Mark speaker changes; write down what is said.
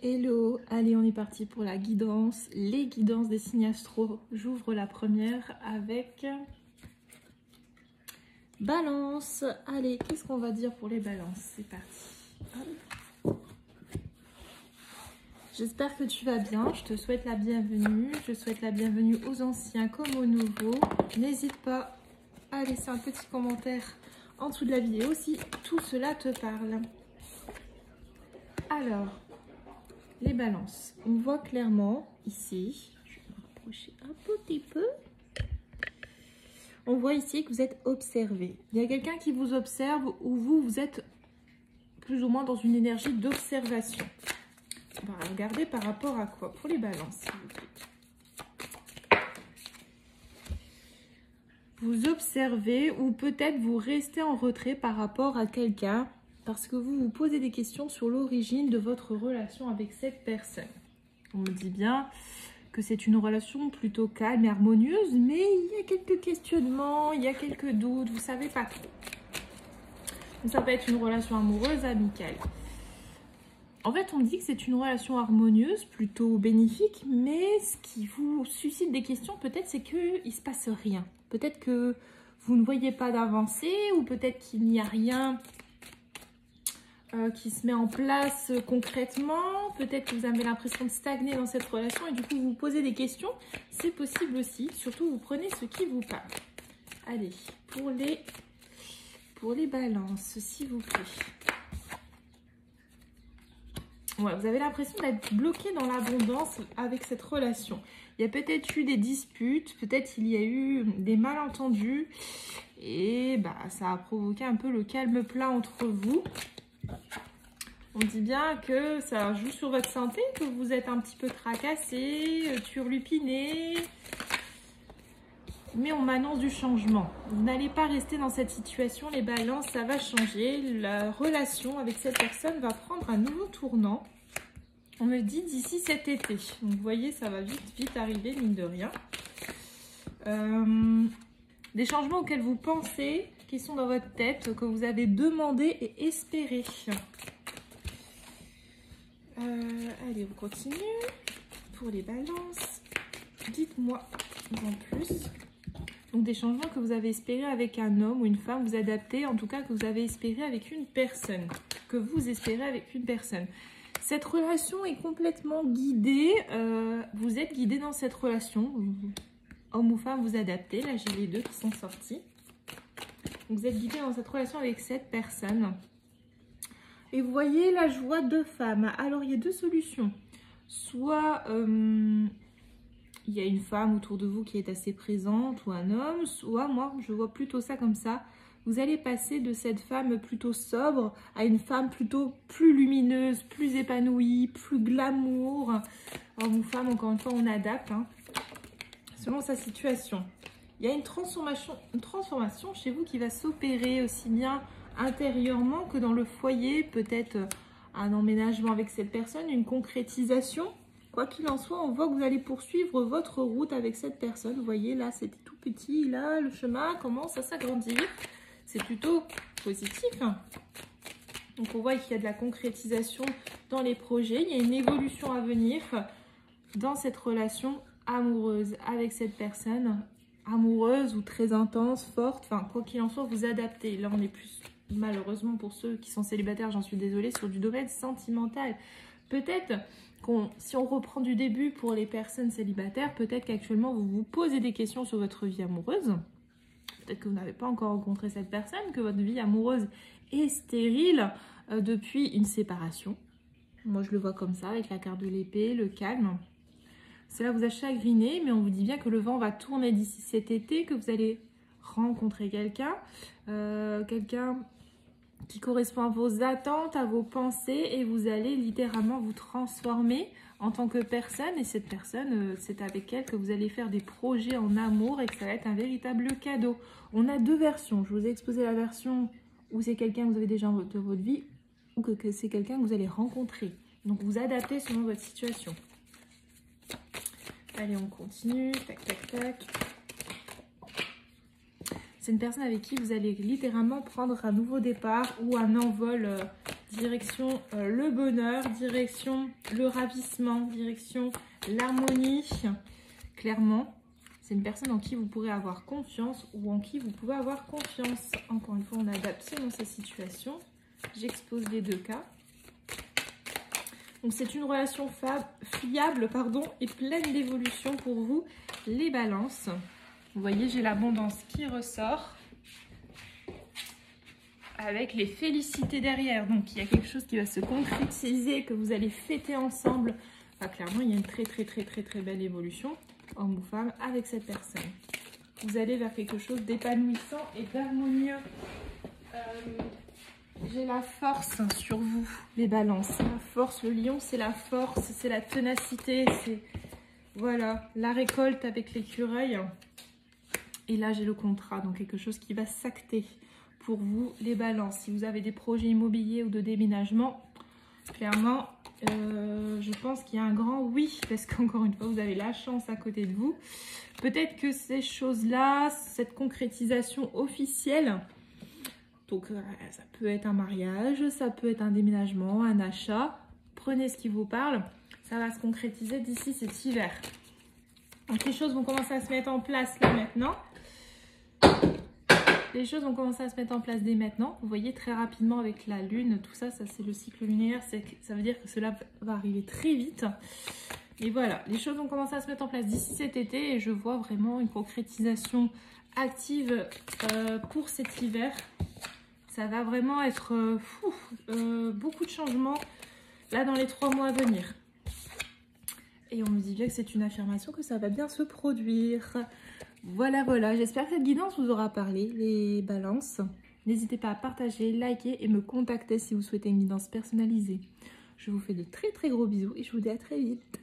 Speaker 1: Hello, allez on est parti pour la guidance, les guidances des signes astro. J'ouvre la première avec Balance. Allez, qu'est-ce qu'on va dire pour les balances? C'est parti. J'espère que tu vas bien, je te souhaite la bienvenue. Je souhaite la bienvenue aux anciens comme aux nouveaux. N'hésite pas à laisser un petit commentaire en dessous de la vidéo si tout cela te parle. Alors, les balances, on voit clairement ici, je vais me rapprocher un petit peu, on voit ici que vous êtes observé. Il y a quelqu'un qui vous observe ou vous êtes plus ou moins dans une énergie d'observation. On va regarder par rapport à quoi pour les balances, s'il vous plaît. Vous observez ou peut-être vous restez en retrait par rapport à quelqu'un parce que vous vous posez des questions sur l'origine de votre relation avec cette personne. On me dit bien que c'est une relation plutôt calme et harmonieuse, mais il y a quelques questionnements, il y a quelques doutes, vous ne savez pas trop. Donc ça peut être une relation amoureuse, amicale. En fait, on me dit que c'est une relation harmonieuse, plutôt bénéfique, mais ce qui vous suscite des questions, peut-être, c'est qu'il ne se passe rien. Peut-être que vous ne voyez pas d'avancée, ou peut-être qu'il n'y a rien qui se met en place concrètement. Peut-être que vous avez l'impression de stagner dans cette relation, et du coup, vous vous posez des questions. C'est possible aussi. Surtout, vous prenez ce qui vous parle. Allez, pour les balances, s'il vous plaît. Ouais, vous avez l'impression d'être bloqué dans l'abondance avec cette relation. Il y a peut-être eu des disputes, peut-être il y a eu des malentendus. Et bah, ça a provoqué un peu le calme plat entre vous. On dit bien que ça joue sur votre santé, que vous êtes un petit peu tracassé, turlupiné. Mais on m'annonce du changement. Vous n'allez pas rester dans cette situation, les balances, ça va changer. La relation avec cette personne va prendre un nouveau tournant. On me dit d'ici cet été. Donc vous voyez, ça va vite arriver, mine de rien. Des changements auxquels vous pensez, qui sont dans votre tête, que vous avez demandé et espéré. Allez, on continue. Pour les balances, dites-moi en plus. Donc des changements que vous avez espérés avec un homme ou une femme, vous adaptez, en tout cas que vous avez espéré avec une personne. Que vous espérez avec une personne. Cette relation est complètement guidée. Vous êtes guidé dans cette relation. Homme ou femme, vous adaptez. Là, j'ai les deux qui sont sortis. Donc, vous êtes guidé dans cette relation avec cette personne. Et vous voyez la joie de femme. Alors, il y a deux solutions. Soit il y a une femme autour de vous qui est assez présente ou un homme. Soit, moi, je vois plutôt ça comme ça. Vous allez passer de cette femme plutôt sobre à une femme plutôt plus lumineuse, plus épanouie, plus glamour. Homme ou femme, encore une fois, on adapte hein, selon sa situation. Il y a une transformation chez vous qui va s'opérer aussi bien intérieurement que dans le foyer. Peut-être un emménagement avec cette personne, une concrétisation. Quoi qu'il en soit, on voit que vous allez poursuivre votre route avec cette personne. Vous voyez, là, c'était tout petit. Là, le chemin commence à s'agrandir. C'est plutôt positif. Donc, on voit qu'il y a de la concrétisation dans les projets. Il y a une évolution à venir dans cette relation amoureuse avec cette personne. Amoureuse ou très intense, forte. Enfin, quoi qu'il en soit, vous adaptez. Là, on est plus, malheureusement, pour ceux qui sont célibataires, j'en suis désolée, sur du domaine sentimental. Peut-être si on reprend du début pour les personnes célibataires, peut-être qu'actuellement, vous vous posez des questions sur votre vie amoureuse. Peut-être que vous n'avez pas encore rencontré cette personne, que votre vie amoureuse est stérile depuis une séparation. Moi, je le vois comme ça, avec la carte de l'épée, le calme. Cela vous a chagriné, mais on vous dit bien que le vent va tourner d'ici cet été, que vous allez rencontrer quelqu'un. Quelqu'un qui correspond à vos attentes, à vos pensées, et vous allez littéralement vous transformer en tant que personne. Et cette personne, c'est avec elle que vous allez faire des projets en amour et que ça va être un véritable cadeau. On a deux versions. Je vous ai exposé la version où c'est quelqu'un que vous avez déjà dans votre vie ou que c'est quelqu'un que vous allez rencontrer. Donc, vous adaptez selon votre situation. Allez, on continue. Tac, tac, tac. C'est une personne avec qui vous allez littéralement prendre un nouveau départ ou un envol direction le bonheur, direction le ravissement, direction l'harmonie. Clairement, c'est une personne en qui vous pourrez avoir confiance ou en qui vous pouvez avoir confiance. Encore une fois, on adapte selon sa situation. J'expose les deux cas. Donc c'est une relation fiable, et pleine d'évolution pour vous, les balances. Vous voyez, j'ai l'abondance qui ressort avec les félicités derrière. Donc il y a quelque chose qui va se concrétiser, que vous allez fêter ensemble. Enfin, clairement, il y a une très belle évolution, homme ou femme, avec cette personne. Vous allez vers quelque chose d'épanouissant et d'harmonieux. J'ai la force sur vous, les balances. La force, le lion, c'est la force, c'est la ténacité, c'est voilà, la récolte avec l'écureuil. Et là, j'ai le contrat, donc quelque chose qui va s'acter pour vous, les balances. Si vous avez des projets immobiliers ou de déménagement, clairement, je pense qu'il y a un grand oui, parce qu'encore une fois, vous avez la chance à côté de vous. Peut-être que ces choses-là, cette concrétisation officielle, donc ça peut être un mariage, ça peut être un déménagement, un achat. Prenez ce qui vous parle. Ça va se concrétiser d'ici cet hiver. Donc les choses vont commencer à se mettre en place là maintenant. Les choses vont commencer à se mettre en place dès maintenant. Vous voyez très rapidement avec la lune, tout ça, ça c'est le cycle lunaire. Ça veut dire que cela va arriver très vite. Et voilà, les choses vont commencer à se mettre en place d'ici cet été. Et je vois vraiment une concrétisation active pour cet hiver. Ça va vraiment être beaucoup de changements là dans les 3 mois à venir. Et on me dit bien que c'est une affirmation, que ça va bien se produire. Voilà, j'espère que cette guidance vous aura parlé, les balances. N'hésitez pas à partager, liker et me contacter si vous souhaitez une guidance personnalisée. Je vous fais de très gros bisous et je vous dis à très vite.